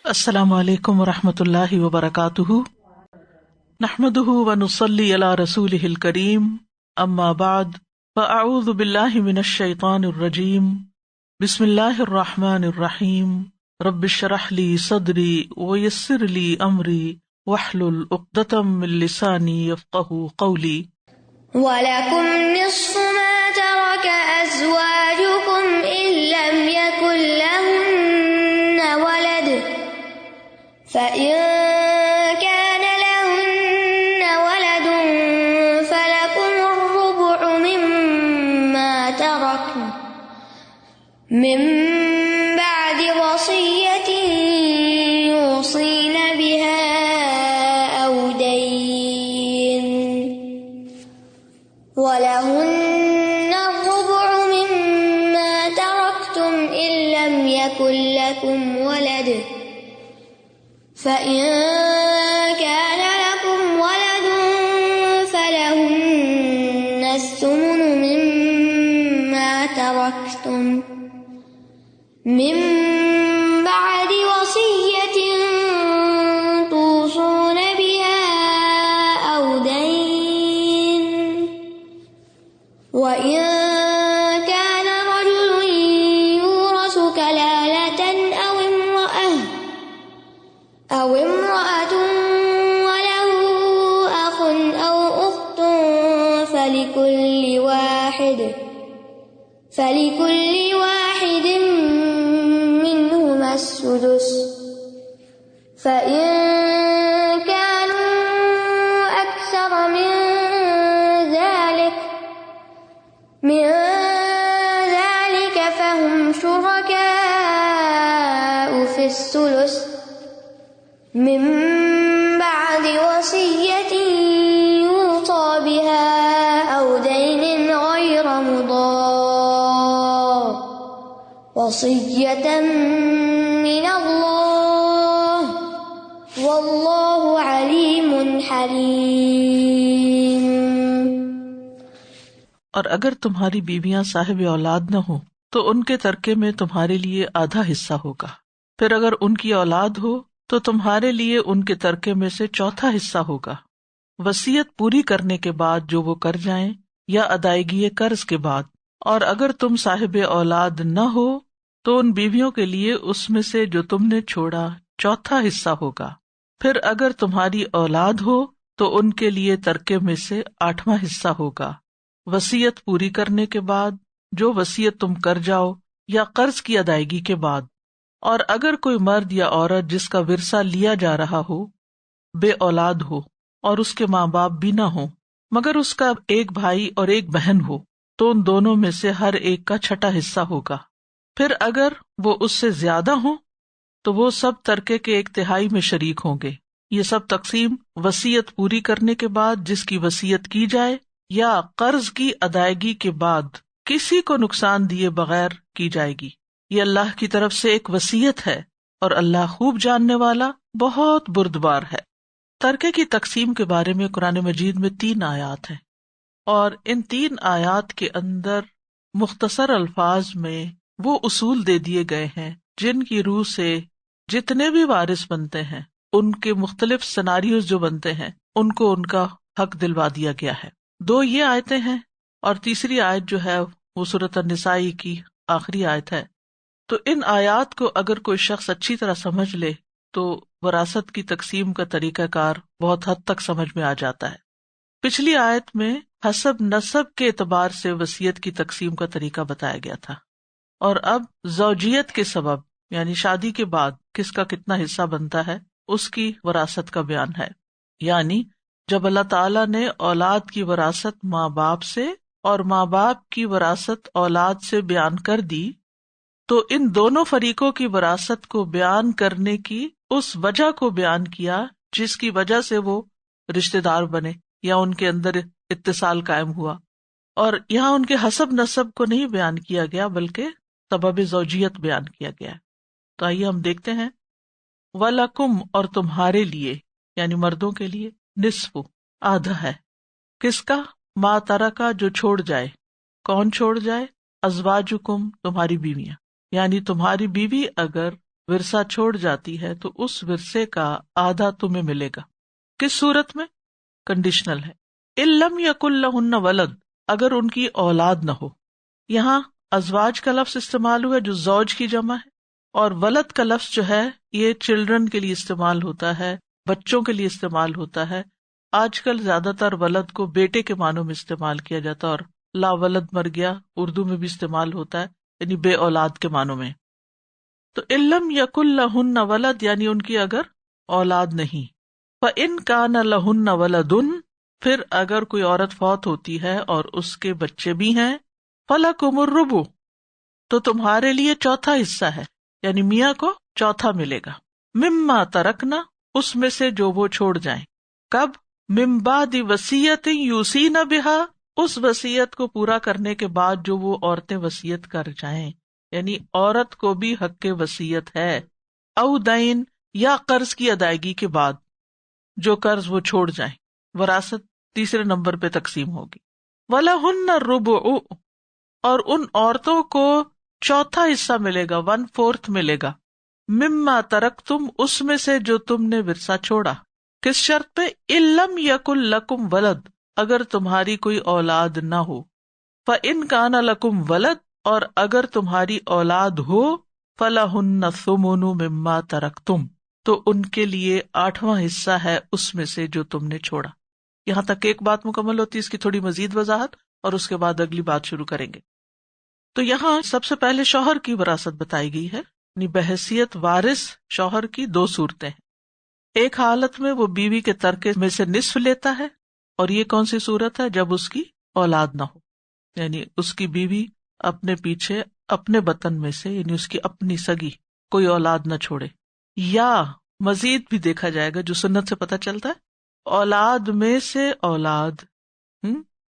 السلام علیکم ورحمۃ اللہ وبرکاتہ، نحمدہ ونصلی علی رسولہ الکریم، اما بعد فاعوذ باللہ من الشیطان الرجیم، بسم اللہ الرحمن الرحیم، رب اشرح لی صدری ویسر لی امری واحلل عقدۃ من لسانی یفقہوا قولی۔ وَلَكُمْ نِصْفُ مَا تَرَكَ أَزْوَاجُكُمْ إِن لَّمْ يَكُن لَّهُنَّ وَلَدٌ فَإِن كَانَ لَهُنَّ وَلَدٌ فَلَكُمُ الرُّبُعُ مِمَّا تَرَكْنَ مِن بَعْدِ وَصِيَّةٍ يُوصِينَ بِهَا أَوْ دَيْنٍ وَلَهُنَّ الرُّبُعُ مِمَّا تَرَكْتُمْ إِن لَّمْ يَكُن لَّكُمْ وَلَدٌ فَإِن كَانَ لَكُمْ وَلَدٌ فَلَهُنَّ الثُّمُنُ مِمَّا تَرَكْتُمْ مِن بَعْدِ وَصِيَّةٍ تُوصُونَ بِهَا أَوْ دَيْنٍ وَإِن كَانَ رَجُلٌ يُورَثُ كَلَالَةً أَوْ امْرَأَةٌ وَلَهُ أَخٌ أَوْ أُخْتٌ فَلِكُلِّ وَاحِدٍ مِّنْهُمَا السُّدُسُ فَإِن كَانُوا أَكْثَرَ مِن ذَلِكَ فَهُمْ شُرَكَاءُ فِي الثُّلُثِ مِن بَعْدِ وَصِيَّةٍ يُوصَىٰ بِهَا أَوْ دَيْنٍ غَيْرَ مُضَارٍّ وَصِيَّةً مِّنَ اللَّهِ وَاللَّهُ عَلِيمٌ حَلِيمٌ۔ اور اگر تمہاری بیویاں صاحب اولاد نہ ہوں تو ان کے ترکے میں تمہارے لیے آدھا حصہ ہوگا، پھر اگر ان کی اولاد ہو تو تمہارے لیے ان کے ترکے میں سے چوتھا حصہ ہوگا، وصیت پوری کرنے کے بعد جو وہ کر جائیں یا ادائیگی قرض کے بعد۔ اور اگر تم صاحب اولاد نہ ہو تو ان بیویوں کے لیے اس میں سے جو تم نے چھوڑا چوتھا حصہ ہوگا، پھر اگر تمہاری اولاد ہو تو ان کے لیے ترکے میں سے آٹھواں حصہ ہوگا، وصیت پوری کرنے کے بعد جو وصیت تم کر جاؤ یا قرض کی ادائیگی کے بعد۔ اور اگر کوئی مرد یا عورت جس کا ورثہ لیا جا رہا ہو بے اولاد ہو اور اس کے ماں باپ بھی نہ ہوں مگر اس کا ایک بھائی اور ایک بہن ہو تو ان دونوں میں سے ہر ایک کا چھٹا حصہ ہوگا، پھر اگر وہ اس سے زیادہ ہوں تو وہ سب ترکے کے ایک تہائی میں شریک ہوں گے۔ یہ سب تقسیم وصیت پوری کرنے کے بعد جس کی وصیت کی جائے یا قرض کی ادائیگی کے بعد کسی کو نقصان دیے بغیر کی جائے گی۔ یہ اللہ کی طرف سے ایک وصیت ہے اور اللہ خوب جاننے والا بہت بردبار ہے۔ ترکے کی تقسیم کے بارے میں قرآن مجید میں 3 آیات ہیں، اور ان 3 آیات کے اندر مختصر الفاظ میں وہ اصول دے دیے گئے ہیں جن کی روح سے جتنے بھی وارث بنتے ہیں، ان کے مختلف سیناریوز جو بنتے ہیں، ان کو ان کا حق دلوا دیا گیا ہے۔ 2 یہ آیتیں ہیں اور تیسری آیت جو ہے وہ سورۃ النساء کی آخری آیت ہے۔ تو ان آیات کو اگر کوئی شخص اچھی طرح سمجھ لے تو وراثت کی تقسیم کا طریقہ کار بہت حد تک سمجھ میں آ جاتا ہے۔ پچھلی آیت میں حسب نسب کے اعتبار سے وصیت کی تقسیم کا طریقہ بتایا گیا تھا، اور اب زوجیت کے سبب یعنی شادی کے بعد کس کا کتنا حصہ بنتا ہے اس کی وراثت کا بیان ہے۔ یعنی جب اللہ تعالیٰ نے اولاد کی وراثت ماں باپ سے اور ماں باپ کی وراثت اولاد سے بیان کر دی تو ان دونوں فریقوں کی وراثت کو بیان کرنے کی اس وجہ کو بیان کیا جس کی وجہ سے وہ رشتہ دار بنے یا ان کے اندر اتصال قائم ہوا، اور یہاں ان کے حسب نسب کو نہیں بیان کیا گیا بلکہ سبب زوجیت بیان کیا گیا ہے۔ تو آئیے ہم دیکھتے ہیں، وَلَكُمْ اور تمہارے لیے یعنی مردوں کے لیے، نصف آدھا ہے، کس کا؟ ما ترکا جو چھوڑ جائے۔ کون چھوڑ جائے؟ ازواجکم تمہاری بیویاں، یعنی تمہاری بیوی اگر ورثہ چھوڑ جاتی ہے تو اس ورثے کا آدھا تمہیں ملے گا. کس صورت میں؟ کنڈیشنل ہے. ان لم یکن لہن ولد، اگر ان کی اولاد نہ ہو. یہاں ازواج کا لفظ استعمال ہوا جو زوج کی جمع ہے، اور ولد کا لفظ جو ہے یہ چلڈرن کے لیے استعمال ہوتا ہے، بچوں کے لیے استعمال ہوتا ہے. آج کل زیادہ تر ولد کو بیٹے کے معنوں میں استعمال کیا جاتا ہے، اور لا ولد مر گیا اردو میں بھی استعمال ہوتا ہے، یعنی بے اولاد کے معنوں میں. تو ان لم یکن لہن ولد یعنی ان کی اگر اولاد نہیں. فإن کان لہن ولد، پھر اگر کوئی عورت فوت ہوتی ہے اور اس کے بچے بھی ہیں، فلکم الربع، تو تمہارے لیے چوتھا حصہ ہے، یعنی میاں کو چوتھا ملے گا. مما ترکنا، اس میں سے جو وہ چھوڑ جائیں. کب؟ من بعد وصیت یوصین بہا، اس وصیت کو پورا کرنے کے بعد جو وہ عورتیں وصیت کر جائیں، یعنی عورت کو بھی حق وصیت ہے. او دین، یا قرض کی ادائیگی کے بعد جو قرض وہ چھوڑ جائیں. وراثت تیسرے نمبر پہ تقسیم ہوگی. وَلَهُنَّ الرُّبُعُ، اور ان عورتوں کو چوتھا حصہ ملے گا، 1/4 ملے گا. مما ترکتم، اس میں سے جو تم نے ورثہ چھوڑا. کس شرط پہ؟ ان لم یکن لکم ولد، اگر تمہاری کوئی اولاد نہ ہو. فإن کان لکم ولد، اور اگر تمہاری اولاد ہو، فلہن الثمن مما ترکتم، تو ان کے لیے 8واں حصہ ہے اس میں سے جو تم نے چھوڑا. یہاں تک ایک بات مکمل ہوتی ہے، اس کی تھوڑی مزید وضاحت اور اس کے بعد اگلی بات شروع کریں گے. تو یہاں سب سے پہلے شوہر کی وراثت بتائی گئی ہے، یعنی بحیثیت وارث شوہر کی 2 صورتیں ہیں. ایک حالت میں وہ بیوی کے ترکے میں سے نصف لیتا ہے، اور یہ کون سی صورت ہے؟ جب اس کی اولاد نہ ہو، یعنی اس کی بیوی اپنے پیچھے اپنے بطن میں سے، یعنی اس کی اپنی سگی کوئی اولاد نہ چھوڑے. یا مزید بھی دیکھا جائے گا جو سنت سے پتہ چلتا ہے، اولاد میں سے اولاد،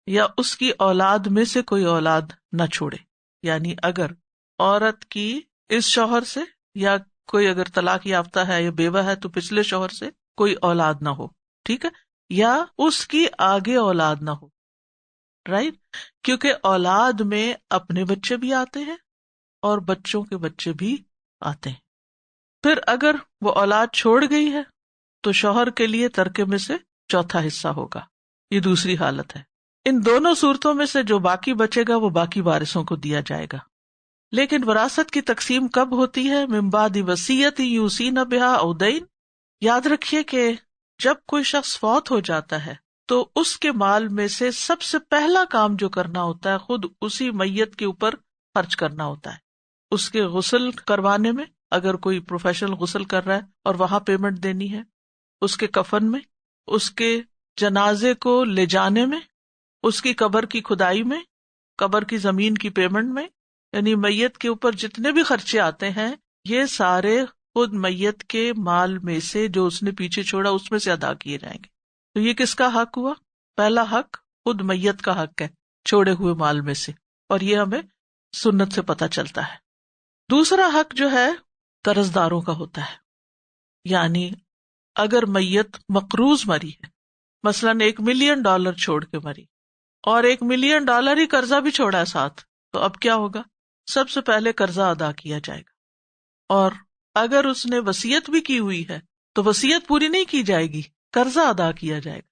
یا اس کی اولاد میں سے کوئی اولاد نہ چھوڑے. یعنی اگر عورت کی اس شوہر سے، یا کوئی اگر طلاق یافتہ ہے یا بیوہ ہے تو پچھلے شوہر سے کوئی اولاد نہ ہو، ٹھیک ہے، یا اس کی آگے اولاد نہ ہو، رائٹ، کیونکہ اولاد میں اپنے بچے بھی آتے ہیں اور بچوں کے بچے بھی آتے ہیں. پھر اگر وہ اولاد چھوڑ گئی ہے تو شوہر کے لیے ترکے میں سے چوتھا حصہ ہوگا. یہ دوسری حالت ہے. ان دونوں صورتوں میں سے جو باقی بچے گا وہ باقی وارثوں کو دیا جائے گا. لیکن وراثت کی تقسیم کب ہوتی ہے؟ من بعد وصیت یوصین بہا او دین. یاد رکھیے کہ جب کوئی شخص فوت ہو جاتا ہے تو اس کے مال میں سے سب سے پہلا کام جو کرنا ہوتا ہے خود اسی میت کے اوپر خرچ کرنا ہوتا ہے. اس کے غسل کروانے میں، اگر کوئی پروفیشنل غسل کر رہا ہے اور وہاں پیمنٹ دینی ہے، اس کے کفن میں، اس کے جنازے کو لے جانے میں، اس کی قبر کی کھدائی میں، قبر کی زمین کی پیمنٹ میں، یعنی میت کے اوپر جتنے بھی خرچے آتے ہیں یہ سارے خود میت کے مال میں سے جو اس نے پیچھے چھوڑا اس میں سے ادا کیے جائیں گے. تو یہ کس کا حق ہوا؟ پہلا حق خود میت کا حق ہے چھوڑے ہوئے مال میں سے، اور یہ ہمیں سنت سے پتہ چلتا ہے. دوسرا حق جو ہے قرض داروں کا ہوتا ہے. یعنی اگر میت مقروض مری ہے، مثلاً $1 ملین چھوڑ کے مری اور $1 ملین ہی قرضہ بھی چھوڑا ہے ساتھ، تو اب کیا ہوگا؟ سب سے پہلے قرضہ ادا کیا جائے گا. اور اگر اس نے وصیت بھی کی ہوئی ہے تو وصیت پوری نہیں کی جائے گی، قرضہ ادا کیا جائے گا.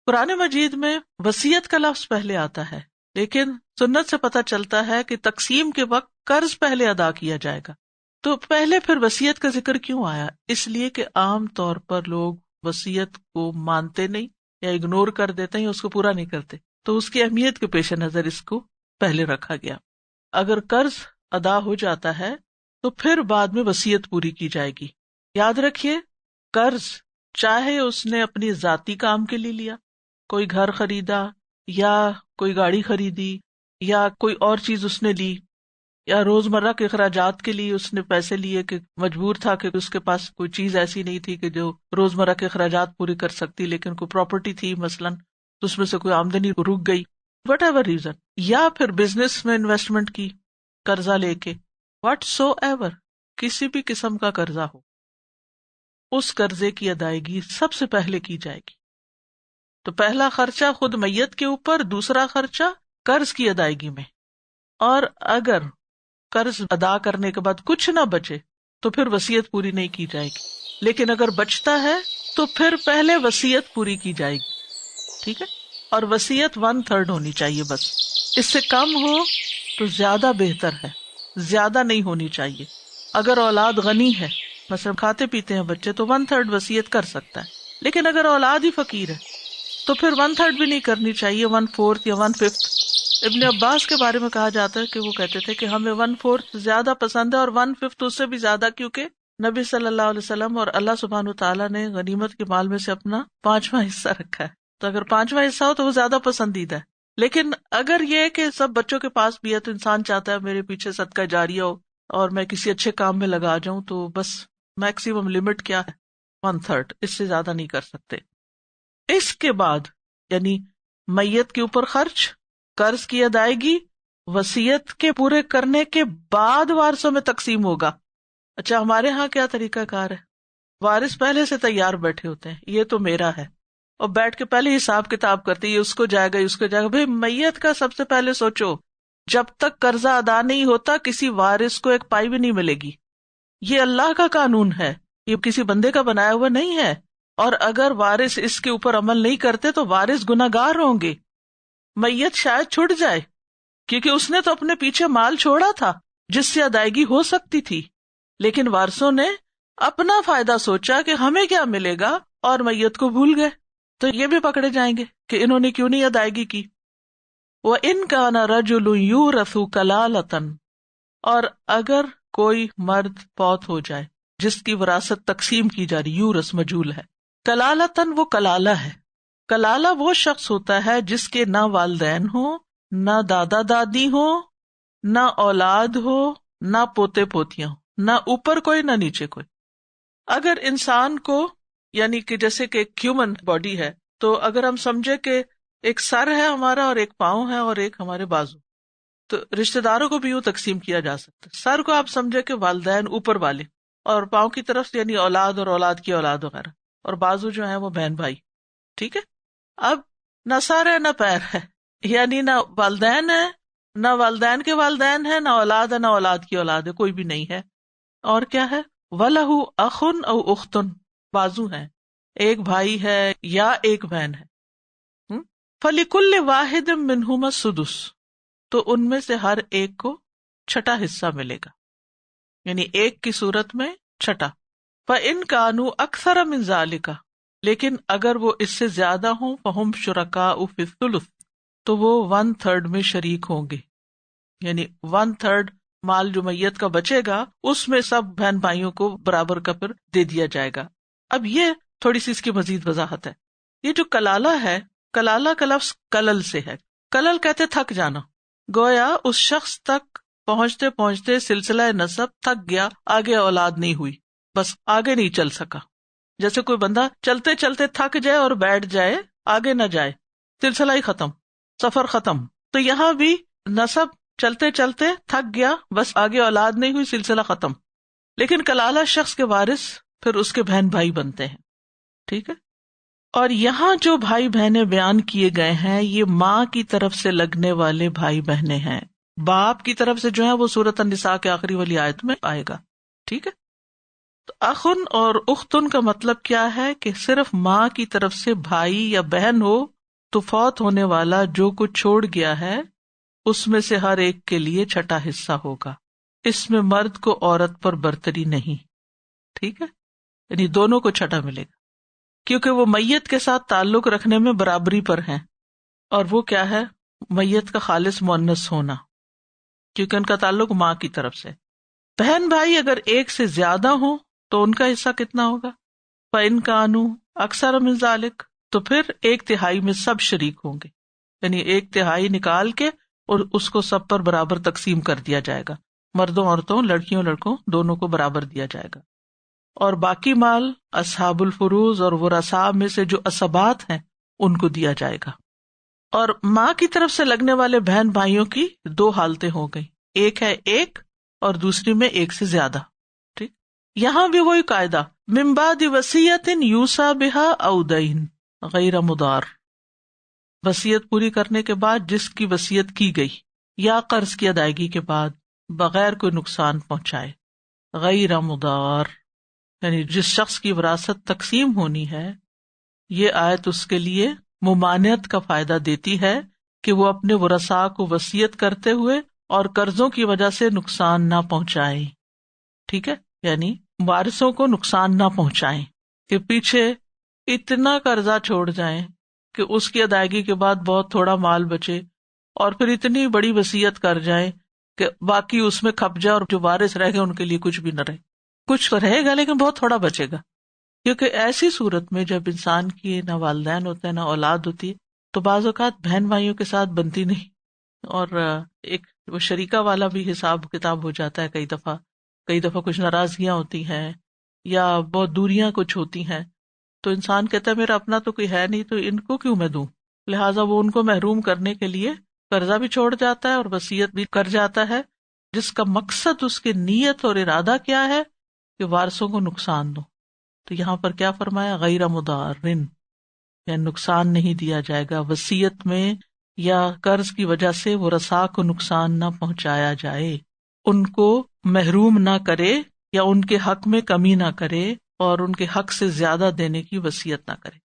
قرآن مجید میں وصیت کا لفظ پہلے آتا ہے، لیکن سنت سے پتہ چلتا ہے کہ تقسیم کے وقت قرض پہلے ادا کیا جائے گا. تو پہلے پھر وصیت کا ذکر کیوں آیا؟ اس لیے کہ عام طور پر لوگ وصیت کو مانتے نہیں یا اگنور کر دیتے ہیں، اس کو پورا نہیں کرتے، تو اس کی اہمیت کے پیش نظر اس کو پہلے رکھا گیا. اگر قرض ادا ہو جاتا ہے تو پھر بعد میں وصیت پوری کی جائے گی. یاد رکھیے قرض چاہے اس نے اپنی ذاتی کام کے لیے لیا، کوئی گھر خریدا یا کوئی گاڑی خریدی یا کوئی اور چیز اس نے لی، یا روزمرہ کے اخراجات کے لیے اس نے پیسے لیے کہ مجبور تھا کہ اس کے پاس کوئی چیز ایسی نہیں تھی کہ جو روزمرہ کے اخراجات پورے کر سکتی، لیکن کوئی پراپرٹی تھی مثلاً تو اس میں سے کوئی آمدنی رک گئی، وٹ ایور ریزن، یا پھر بزنس میں انویسٹمنٹ کی قرضہ لے کے، واٹ سو ایور، کسی بھی قسم کا قرضہ ہو، اس قرضے کی ادائیگی سب سے پہلے کی جائے گی. تو پہلا خرچہ خود میت کے اوپر، دوسرا خرچہ قرض کی ادائیگی میں. اور اگر قرض ادا کرنے کے بعد کچھ نہ بچے تو پھر وصیت پوری نہیں کی جائے گی، لیکن اگر بچتا ہے تو پھر پہلے وصیت پوری کی جائے گی. ٹھیک ہے، اور وصیت 1/3 ہونی چاہیے بس. اس سے کم ہو تو زیادہ بہتر ہے، زیادہ نہیں ہونی چاہیے. اگر اولاد غنی ہے، مثلا کھاتے پیتے ہیں بچے، تو 1/3 وصیت کر سکتا ہے. لیکن اگر اولاد ہی فقیر ہے تو پھر 1/3 بھی نہیں کرنی چاہیے، 1/4 یا 1/5. ابن عباس کے بارے میں کہا جاتا ہے کہ وہ کہتے تھے کہ ہمیں 1/4 زیادہ پسند ہے اور 1/5 اس سے بھی زیادہ، کیونکہ نبی صلی اللہ علیہ وسلم اور اللہ سبحانہ تعالیٰ نے غنیمت کے مال میں سے اپنا 5واں حصہ رکھا ہے. تو اگر 5واں حصہ ہو تو وہ زیادہ پسندیدہ ہے. لیکن اگر یہ کہ سب بچوں کے پاس بھی ہے تو انسان چاہتا ہے میرے پیچھے صدقہ جاریہ ہو اور میں کسی اچھے کام میں لگا جاؤں، تو بس میکسیمم لمٹ کیا ہے؟ 1/3، اس سے زیادہ نہیں کر سکتے. اس کے بعد یعنی میت کے اوپر خرچ، قرض کی ادائیگی، وصیت کے پورے کرنے کے بعد وارثوں میں تقسیم ہوگا. اچھا، ہمارے ہاں کیا طریقہ کار ہے؟ وارث پہلے سے تیار بیٹھے ہوتے ہیں، یہ تو میرا ہے، اور بیٹھ کے پہلے حساب کتاب کرتے، یہ اس کو جائے گا، اس کو جائے گا. بھائی میت کا سب سے پہلے سوچو، جب تک قرضہ ادا نہیں ہوتا کسی وارث کو ایک پائی بھی نہیں ملے گی. یہ اللہ کا قانون ہے، یہ کسی بندے کا بنایا ہوا نہیں ہے. اور اگر وارث اس کے اوپر عمل نہیں کرتے تو وارث گناہگار ہوں گے. میت شاید چھٹ جائے کیونکہ اس نے تو اپنے پیچھے مال چھوڑا تھا جس سے ادائیگی ہو سکتی تھی، لیکن وارثوں نے اپنا فائدہ سوچا کہ ہمیں کیا ملے گا اور میت کو بھول گئے، تو یہ بھی پکڑے جائیں گے کہ انہوں نے کیوں نہیں ادائیگی کی. وَإِن كَانَ رَجُلٌ يُورَثُ كَلَالَةً، اور اگر کوئی مرد فوت ہو جائے جس کی وراثت تقسیم کی جا رہی، یورث مجہول ہے، کلالتن وہ کلالہ ہے. کلالہ وہ شخص ہوتا ہے جس کے نہ والدین ہو، نہ دادا دادی ہو، نہ اولاد ہو، نہ پوتے پوتیاں ہو، نہ اوپر کوئی نہ نیچے کوئی. اگر انسان کو یعنی کہ جیسے کہ ایک ہیومن باڈی ہے، تو اگر ہم سمجھے کہ ایک سر ہے ہمارا اور ایک پاؤں ہے اور ایک ہمارے بازو، تو رشتہ داروں کو بھی یوں تقسیم کیا جا سکتا ہے. سر کو آپ سمجھے کہ والدین اوپر والے، اور پاؤں کی طرف یعنی اولاد اور اولاد کی اولاد وغیرہ، اور بازو جو ہے وہ بہن بھائی. ٹھیک ہے، اب نہ سر ہے نہ پیر ہے، یعنی نہ والدین ہے، نہ والدین کے والدین ہے، نہ اولاد ہے، نہ اولاد کی اولاد ہے، کوئی بھی نہیں ہے. اور کیا ہے؟ وَلَهُ أَخٌ أَوْ أُخْتٌ، بازو ہے، ایک بھائی ہے یا ایک بہن ہے. فَلِكُلِّ وَاحِدٍ مِّنْهُمَا السُّدُسُ، تو ان میں سے ہر ایک کو چھٹا حصہ ملے گا، یعنی ایک کی صورت میں چھٹا. فَإِن كَانُوا أَكْثَرَ مِنْ ذَلِكَ، لیکن اگر وہ اس سے زیادہ ہوں، فَهُمْ شُرَكَاءُ فِي الثُّلُثِ، تو وہ 1/3 میں شریک ہوں گے. یعنی 1/3 مال جو میت کا بچے گا اس میں سب بہن بھائیوں کو برابر کا پھر دے دیا جائے گا. اب یہ تھوڑی سی اس کی مزید وضاحت ہے. یہ جو کلالہ ہے، کلالہ کا لفظ کلل سے ہے. کلل کہتے تھک جانا، گویا اس شخص تک پہنچتے پہنچتے سلسلہ نسب تھک گیا، آگے اولاد نہیں ہوئی، بس آگے نہیں چل سکا. جیسے کوئی بندہ چلتے چلتے تھک جائے اور بیٹھ جائے، آگے نہ جائے، سلسلہ ہی ختم، سفر ختم. تو یہاں بھی نسب چلتے چلتے تھک گیا، بس آگے اولاد نہیں ہوئی، سلسلہ ختم. لیکن کلالہ شخص کے وارث پھر اس کے بہن بھائی بنتے ہیں. ٹھیک ہے، اور یہاں جو بھائی بہنیں بیان کیے گئے ہیں یہ ماں کی طرف سے لگنے والے بھائی بہنیں ہیں. باپ کی طرف سے جو ہے وہ سورۃ النساء کے آخری والی آیت میں آئے گا. ٹھیک ہے، تو اخن اور اختن کا مطلب کیا ہے کہ صرف ماں کی طرف سے بھائی یا بہن ہو تو فوت ہونے والا جو کچھ چھوڑ گیا ہے اس میں سے ہر ایک کے لیے چھٹا حصہ ہوگا. اس میں مرد کو عورت پر برتری نہیں. ٹھیک ہے، یعنی دونوں کو چھٹا ملے گا کیونکہ وہ میت کے ساتھ تعلق رکھنے میں برابری پر ہیں. اور وہ کیا ہے؟ میت کا خالص مؤنث ہونا، کیونکہ ان کا تعلق ماں کی طرف سے. بہن بھائی اگر ایک سے زیادہ ہوں تو ان کا حصہ کتنا ہوگا؟ فَإِن كَانُوا أَكْثَرَ مِنْ ذَلِكَ، تو پھر 1/3 میں سب شریک ہوں گے، یعنی 1/3 نکال کے اور اس کو سب پر برابر تقسیم کر دیا جائے گا، مردوں عورتوں، لڑکیوں لڑکوں دونوں کو برابر دیا جائے گا. اور باقی مال اصحاب الفروض اور ورثاء میں سے جو عصبات ہیں ان کو دیا جائے گا. اور ماں کی طرف سے لگنے والے بہن بھائیوں کی 2 حالتیں ہو گئی، ایک ہے ایک اور دوسری میں ایک سے زیادہ. ٹھیک، یہاں بھی وہی قاعدہ، من بعد وصیت یوصی بها او دین غیر مضار، وصیت پوری کرنے کے بعد جس کی وصیت کی گئی یا قرض کی ادائیگی کے بعد بغیر کوئی نقصان پہنچائے. غیر مضار، یعنی جس شخص کی وراثت تقسیم ہونی ہے، یہ آیت اس کے لیے ممانعت کا فائدہ دیتی ہے کہ وہ اپنے ورثاء کو وصیت کرتے ہوئے اور قرضوں کی وجہ سے نقصان نہ پہنچائیں. ٹھیک ہے، یعنی وارثوں کو نقصان نہ پہنچائیں کہ پیچھے اتنا قرضہ چھوڑ جائیں کہ اس کی ادائیگی کے بعد بہت تھوڑا مال بچے، اور پھر اتنی بڑی وصیت کر جائیں کہ باقی اس میں کھپ جائے اور جو وارث رہ گئے ان کے لیے کچھ بھی نہ رہے. کچھ تو رہے گا لیکن بہت تھوڑا بچے گا، کیونکہ ایسی صورت میں جب انسان کی نہ والدین ہوتے ہیں نہ اولاد ہوتی ہے تو بعض اوقات بہن بھائیوں کے ساتھ بنتی نہیں، اور ایک وہ شریکہ والا بھی حساب کتاب ہو جاتا ہے. کئی دفعہ کچھ ناراضگیاں ہوتی ہیں یا بہت دوریاں کچھ ہوتی ہیں، تو انسان کہتا ہے میرا اپنا تو کوئی ہے نہیں تو ان کو کیوں میں دوں، لہٰذا وہ ان کو محروم کرنے کے لیے قرضہ بھی چھوڑ جاتا ہے اور وصیت بھی کر جاتا ہے، جس کا مقصد اس کی نیت اور ارادہ کیا ہے کہ وارثوں کو نقصان دو. تو یہاں پر کیا فرمایا؟ غیر مضارن، یعنی نقصان نہیں دیا جائے گا وصیت میں یا قرض کی وجہ سے ورثاء کو نقصان نہ پہنچایا جائے، ان کو محروم نہ کرے یا ان کے حق میں کمی نہ کرے اور ان کے حق سے زیادہ دینے کی وصیت نہ کرے.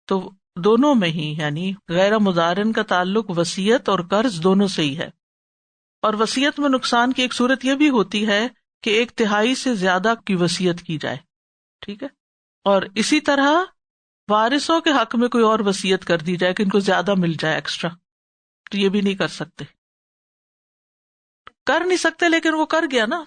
تو دونوں میں ہی یعنی غیر مضارن کا تعلق وصیت اور قرض دونوں سے ہی ہے. اور وصیت میں نقصان کی ایک صورت یہ بھی ہوتی ہے کہ 1/3 سے زیادہ کی وصیت کی جائے. ٹھیک ہے، اور اسی طرح وارثوں کے حق میں کوئی اور وصیت کر دی جائے کہ ان کو زیادہ مل جائے ایکسٹرا، تو یہ بھی نہیں کر سکتے. کر نہیں سکتے لیکن وہ کر گیا نا،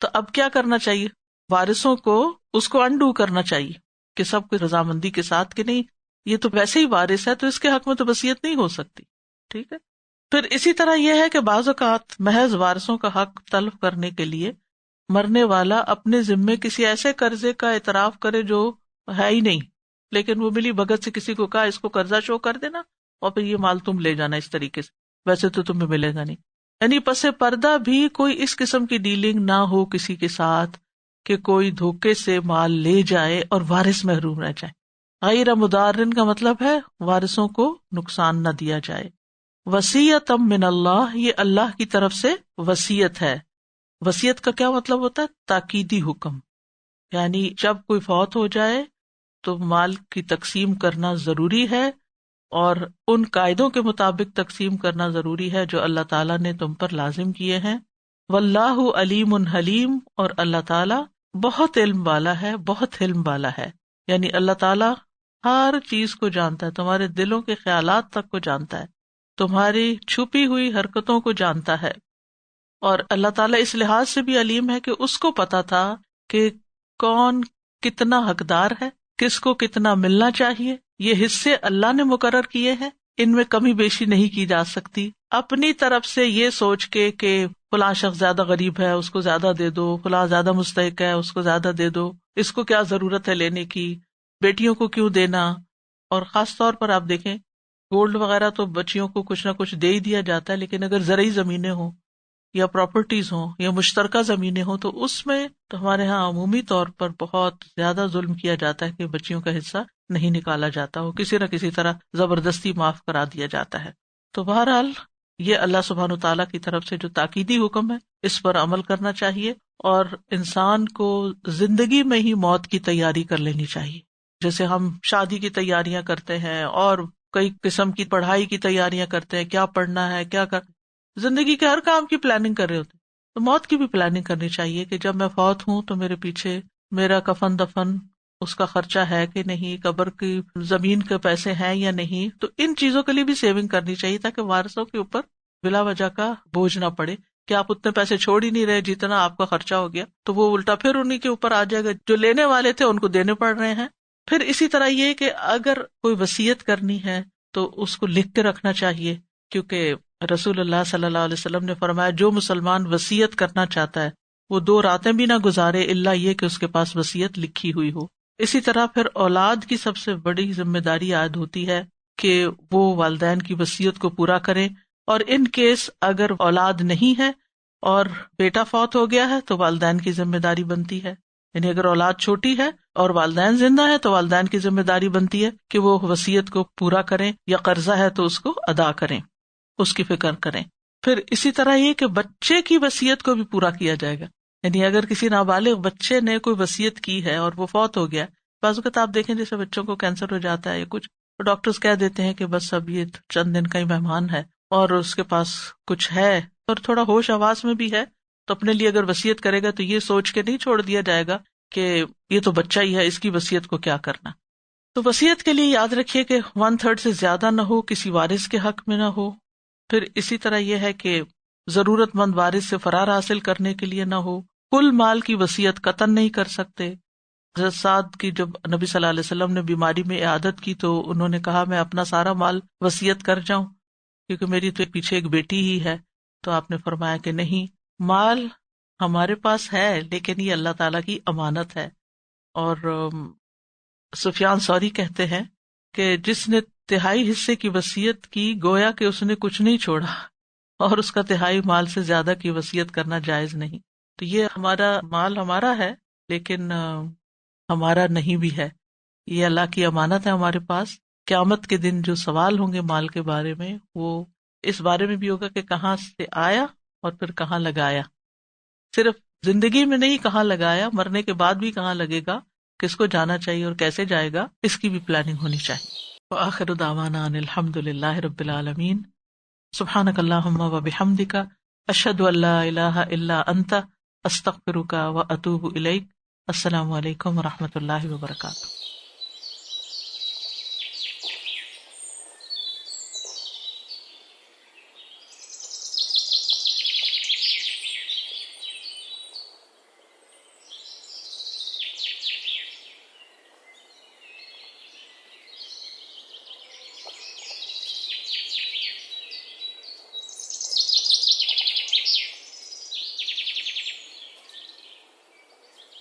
تو اب کیا کرنا چاہیے؟ وارثوں کو اس کو انڈو کرنا چاہیے کہ سب کو رضامندی کے ساتھ کہ نہیں یہ تو ویسے ہی وارث ہے تو اس کے حق میں تو وصیت نہیں ہو سکتی. ٹھیک ہے، پھر اسی طرح یہ ہے کہ بعض اوقات محض وارثوں کا حق تلف کرنے کے لیے مرنے والا اپنے ذمے کسی ایسے قرضے کا اعتراف کرے جو ہے ہی نہیں، لیکن وہ ملی بھگت سے کسی کو کہا اس کو قرضہ شو کر دینا اور پھر یہ مال تم لے جانا اس طریقے سے، ویسے تو تمہیں ملے گا نہیں. یعنی پس پردہ بھی کوئی اس قسم کی ڈیلنگ نہ ہو کسی کے ساتھ کہ کوئی دھوکے سے مال لے جائے اور وارث محروم رہ جائے. غیر مضارن کا مطلب ہے وارثوں کو نقصان نہ دیا جائے. وصیۃ من اللہ، یہ اللہ کی طرف سے وصیت ہے. وصیت کا کیا مطلب ہوتا ہے؟ تاکیدی حکم، یعنی جب کوئی فوت ہو جائے تو مال کی تقسیم کرنا ضروری ہے اور ان قاعدوں کے مطابق تقسیم کرنا ضروری ہے جو اللہ تعالیٰ نے تم پر لازم کیے ہیں. واللہ علیم حلیم، اور اللہ تعالیٰ بہت علم والا ہے، بہت حلم والا ہے. یعنی اللہ تعالیٰ ہر چیز کو جانتا ہے، تمہارے دلوں کے خیالات تک کو جانتا ہے، تمہاری چھپی ہوئی حرکتوں کو جانتا ہے. اور اللہ تعالیٰ اس لحاظ سے بھی علیم ہے کہ اس کو پتا تھا کہ کون کتنا حقدار ہے، کس کو کتنا ملنا چاہیے. یہ حصے اللہ نے مقرر کیے ہیں، ان میں کمی بیشی نہیں کی جا سکتی. اپنی طرف سے یہ سوچ کے کہ فلاں شخص زیادہ غریب ہے اس کو زیادہ دے دو، فلاں زیادہ مستحق ہے اس کو زیادہ دے دو، اس کو کیا ضرورت ہے لینے کی، بیٹیوں کو کیوں دینا. اور خاص طور پر آپ دیکھیں گولڈ وغیرہ تو بچیوں کو کچھ نہ کچھ دے ہی دیا جاتا ہے، لیکن اگر زرعی زمینیں ہوں یا پراپرٹیز ہوں یا مشترکہ زمینیں ہوں تو اس میں تو ہمارے ہاں عمومی طور پر بہت زیادہ ظلم کیا جاتا ہے کہ بچیوں کا حصہ نہیں نکالا جاتا، وہ کسی نہ کسی طرح زبردستی معاف کرا دیا جاتا ہے. تو بہرحال یہ اللہ سبحانہ وتعالیٰ کی طرف سے جو تاکیدی حکم ہے اس پر عمل کرنا چاہیے، اور انسان کو زندگی میں ہی موت کی تیاری کر لینی چاہیے. جیسے ہم شادی کی تیاریاں کرتے ہیں اور کئی قسم کی پڑھائی کی تیاریاں کرتے ہیں، کیا پڑھنا ہے کیا زندگی کے ہر کام کی پلاننگ کر رہے ہوتے ہیں، تو موت کی بھی پلاننگ کرنی چاہیے کہ جب میں فوت ہوں تو میرے پیچھے میرا کفن دفن اس کا خرچہ ہے کہ نہیں، قبر کی زمین کے پیسے ہیں یا نہیں. تو ان چیزوں کے لیے بھی سیونگ کرنی چاہیے تاکہ وارثوں کے اوپر بلا وجہ کا بوجھ نہ پڑے کہ آپ اتنے پیسے چھوڑ ہی نہیں رہے جتنا آپ کا خرچہ ہو گیا، تو وہ الٹا پھر انہیں کے اوپر آ جائے گا، جو لینے والے تھے ان کو دینے پڑ رہے ہیں. پھر اسی طرح یہ کہ اگر کوئی وصیت کرنی ہے تو اس کو لکھ کے رکھنا چاہیے، کیونکہ رسول اللہ صلی اللہ علیہ وسلم نے فرمایا جو مسلمان وصیت کرنا چاہتا ہے وہ 2 راتیں بھی نہ گزارے الا یہ کہ اس کے پاس وصیت لکھی ہوئی ہو. اسی طرح پھر اولاد کی سب سے بڑی ذمہ داری عائد ہوتی ہے کہ وہ والدین کی وصیت کو پورا کریں، اور ان کیس اگر اولاد نہیں ہے اور بیٹا فوت ہو گیا ہے تو والدین کی ذمہ داری بنتی ہے. یعنی اگر اولاد چھوٹی ہے اور والدین زندہ ہے تو والدین کی ذمہ داری بنتی ہے کہ وہ وصیت کو پورا کریں، یا قرضہ ہے تو اس کو ادا کریں، اس کی فکر کریں. پھر اسی طرح یہ کہ بچے کی وصیت کو بھی پورا کیا جائے گا. یعنی اگر کسی نابالغ بچے نے کوئی وصیت کی ہے اور وہ فوت ہو گیا، بعض اوقات آپ دیکھیں جیسے بچوں کو کینسر ہو جاتا ہے یا کچھ، تو ڈاکٹرز کہہ دیتے ہیں کہ بس اب یہ چند دن کا ہی مہمان ہے اور اس کے پاس کچھ ہے اور تھوڑا ہوش آواز میں بھی ہے، تو اپنے لیے اگر وصیت کرے گا تو یہ سوچ کے نہیں چھوڑ دیا جائے گا کہ یہ تو بچہ ہی ہے، اس کی وصیت کو کیا کرنا۔ تو وصیت کے لیے یاد رکھیے کہ 1/3 سے زیادہ نہ ہو، کسی وارث کے حق میں نہ ہو۔ پھر اسی طرح یہ ہے کہ ضرورت مند وارث سے فرار حاصل کرنے کے لیے نہ ہو، کل مال کی وصیت قطعاً نہیں کر سکتے۔ حضرت سعد کی جب نبی صلی اللہ علیہ وسلم نے بیماری میں عیادت کی تو انہوں نے کہا میں اپنا سارا مال وصیت کر جاؤں کیونکہ میری تو پیچھے ایک بیٹی ہی ہے، تو آپ نے فرمایا کہ نہیں، مال ہمارے پاس ہے لیکن یہ اللہ تعالیٰ کی امانت ہے۔ اور سفیان ثوری کہتے ہیں کہ جس نے تہائی حصے کی وصیت کی گویا کہ اس نے کچھ نہیں چھوڑا، اور اس کا تہائی مال سے زیادہ کی وصیت کرنا جائز نہیں۔ تو یہ ہمارا مال ہمارا ہے لیکن ہمارا نہیں بھی ہے، یہ اللہ کی امانت ہے ہمارے پاس۔ قیامت کے دن جو سوال ہوں گے مال کے بارے میں، وہ اس بارے میں بھی ہوگا کہ کہاں سے آیا اور پھر کہاں لگایا، صرف زندگی میں نہیں کہاں لگایا، مرنے کے بعد بھی کہاں لگے گا، کس کو جانا چاہیے اور کیسے جائے گا، اس کی بھی پلاننگ ہونی چاہیے۔ وآخر دعوانا ان الحمد للہ رب العالمین۔ سبحانک اللہم وبحمدک، اشہد ان لا الہ الا انت، استغفرک واتوب الیک۔ السلام علیکم ورحمۃ اللہ وبرکاتہ۔